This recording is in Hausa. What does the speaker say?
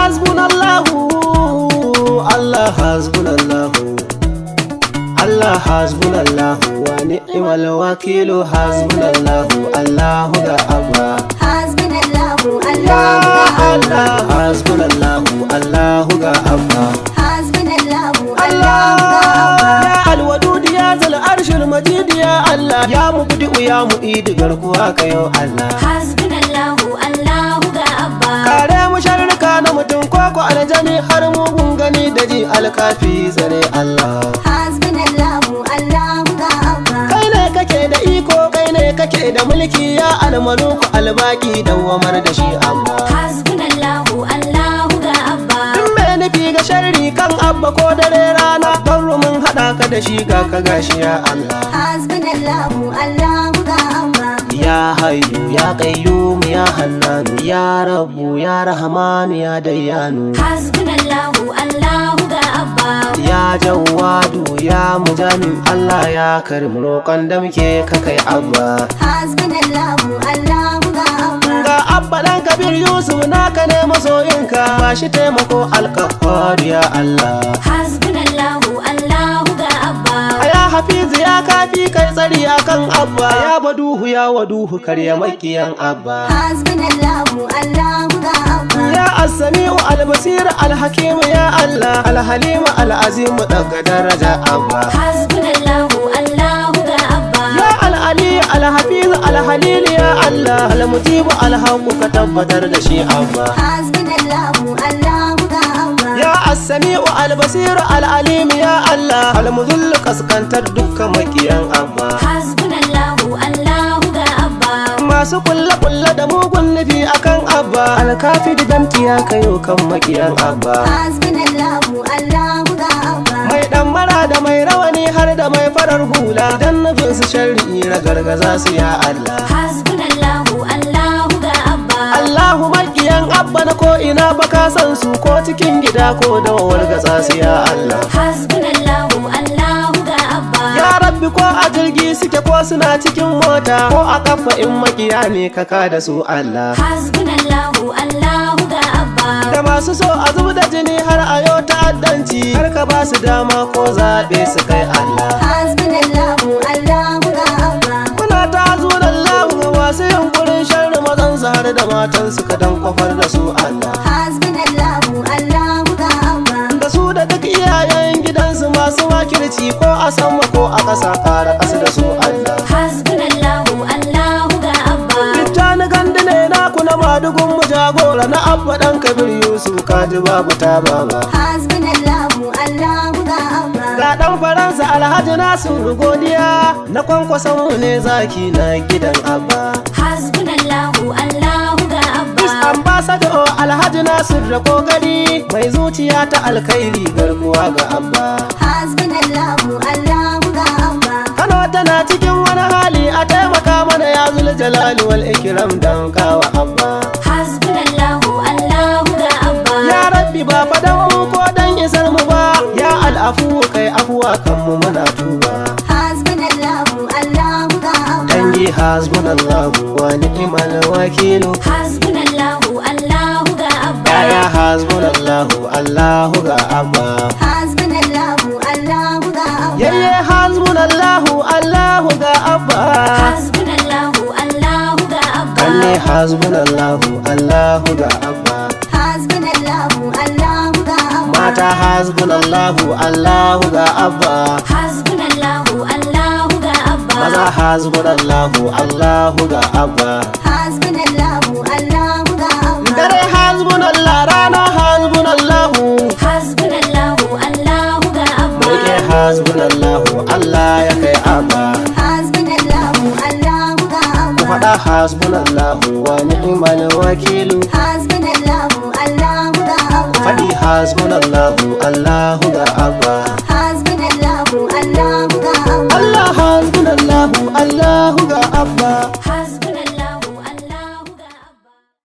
hasbunallahu, Allah hasbunallahu, Allah hasbunallahu wa ni'mal wakilu. Hasbunallahu, Allahu ga Abba. Hasbunallahu, Ya Allahu ga Allah, hasbunallahu, Allahu ga Abba. Hasbunallahu, Allahu ga Allah ya alwadud ya zal arshil majid ya Allah, ya mubdi'u ya mu'id garkuwa kayo Allah. Hasbunallahu, Allahu ga Abba. Kare mu sharrika na mutum koko aljani har mugun gani da ji alkafi zare Allah. Hasbunallahu, Allahu ga Abba. Kai ne kake da iko, kai ne kake da mulki ya almaluku albaki dawamar da shi Allah. Hasbunallahu, Allahu ga Abba. Duk mai nufi ga sharri kan Abba ko dare rana, don rumin haɗa ka da shi ga ka gashi ya Allah. Hasbunallahu, Allahu ga Abba. Ya hayyu ya qayyum ya hannanu, ya rabbu ya rahmanu ya dayyanu. Hasbunallahu, Allahu ga Abba. Ya jawadu ya mujamin Allah, ya karim roƙon da muke ka kai Abba. Hasbunallahu, Allahu ga Abba. Ga Abba ɗan Kabir Yusuf naka ne masoyinka, ba shi taimako alƙafar ya Allah. Hasbunallahu, Allahu ga Abba. Ya hafizu ya kafi kai tsari akan Abba, ya baduhu ya waduhu karya makiyan Abba. Hasbunallahu, Allahu ga Abba. Ya as-sami'u al-basir al-hakim ya Allah, al-halim al-azim daga daraja Abba. Hasbunallahu, Allahu ga Abba. Ya al-ali al-hafiz al-halil ya Allah, al-mujib al-haqq ka tabbatar da shi Abba. Hasbunallahu, Allahu ga Abba. Ya as-sami'u al-basir al-alim ya Allah, al-mudhill kaskantar dukkan makiyan Abba. Hasbunallahu, Allahu ga Abba. Masu kulle da mugun nufi akan Abba, alkafi da damkiya kayo kan makiyan Abba. Hasbunallahu, Allahu ga Abba. Mai dan mara da mai rawani har da mai farar hula, dan nufin su sharri ragargaza su ya Allah. Hasbunallahu, Allahu ga Abba. Allahu makiyan Abba na ko ina baka san su, ko cikin gida ko da wargatsa su ya Allah. Hasbunallahu, Allahu ga Abba. Ya Rabbi ko a jirgi suke ko suna cikin mota, ko a kafa in makiya ne ka da su Allah. Hasbunallahu, Allahu ga Abba. Da masu so a zub da jini har a yau ta'addanci, har ka ba su dama ko zaɓe su kai Allah. Hasbunallahu, Allahu ga Abba. Kuna ta zuwan lahu ga masu yunkurin sharri mazan su har da matan su ka dan kwafar da su Allah. Hasbunallahu, Allahu ga Abba. Da su da duk iyayen gidansu masu makirci, ko a sama ko a ƙasa ƙara ƙasa da su Allah. Hasbunallahu, Allahu ga Abba. Littani gandu ne naku na madugun mu jagora, na Abba ɗan Kabir Yusuf kaji babu ta baba. Hasbunallahu, Allahu ga Abba. Ga ɗan Faransa Alhaji Nasiru godiya, na kwankwason mu ne zaki na gidan Abba. Hasbunallahu, Allahu ga Abba. Ambassador Alhaji Nasir da kokari, mai zuciya ta alkhairi garkuwa ga Abba. Hasbunallahu, Allahu ga Abba. Kano tana cikin wani hali, a taimaka mana ya zul jalali wal ikram dan kawa Abba. Hasbunallahu, Allahu ga Abba. Ya Rabbi ba fadan mu ko dan isar mu ba, ya al'afu kai afuwa kan mu muna tuba. Hasbunallahu, Allahu ga Abba. Dangi hasbunallahu wa ni'mal wakilu. Hasbunallahu, Allahu ga Abba. Ya hasbunallahu Allahu ga Abba. Hasbunallahu, Allahu ga Abba. Yayye hasbunallahu Allahu ga Abba. Hasbunallahu, Allahu ga Abba. Kalle hasbunallahu Allahu ga Abba. Hasbunallahu, Allahu ga Abba. Mata hasbunallahu Allahu ga Abba. Hasbunallahu, Allahu ga Abba. Maza hasbunallahu Allahu ga Abba. Hasbunallahu, Allahu ga Abba. Dare hasbunallah, rana hasbunallahu. Hasbunallahu, Allahu ga Abba. Mulke hasbunallahu Allah ya kai Abba. Hasbunallahu, Allahu ga Ku Abba. faɗa hasbunallahu wa ni'mal wakilu. Hasbunallahu, Allahu ga Abba. Faɗi hasbunallahu Allahu ga Abba.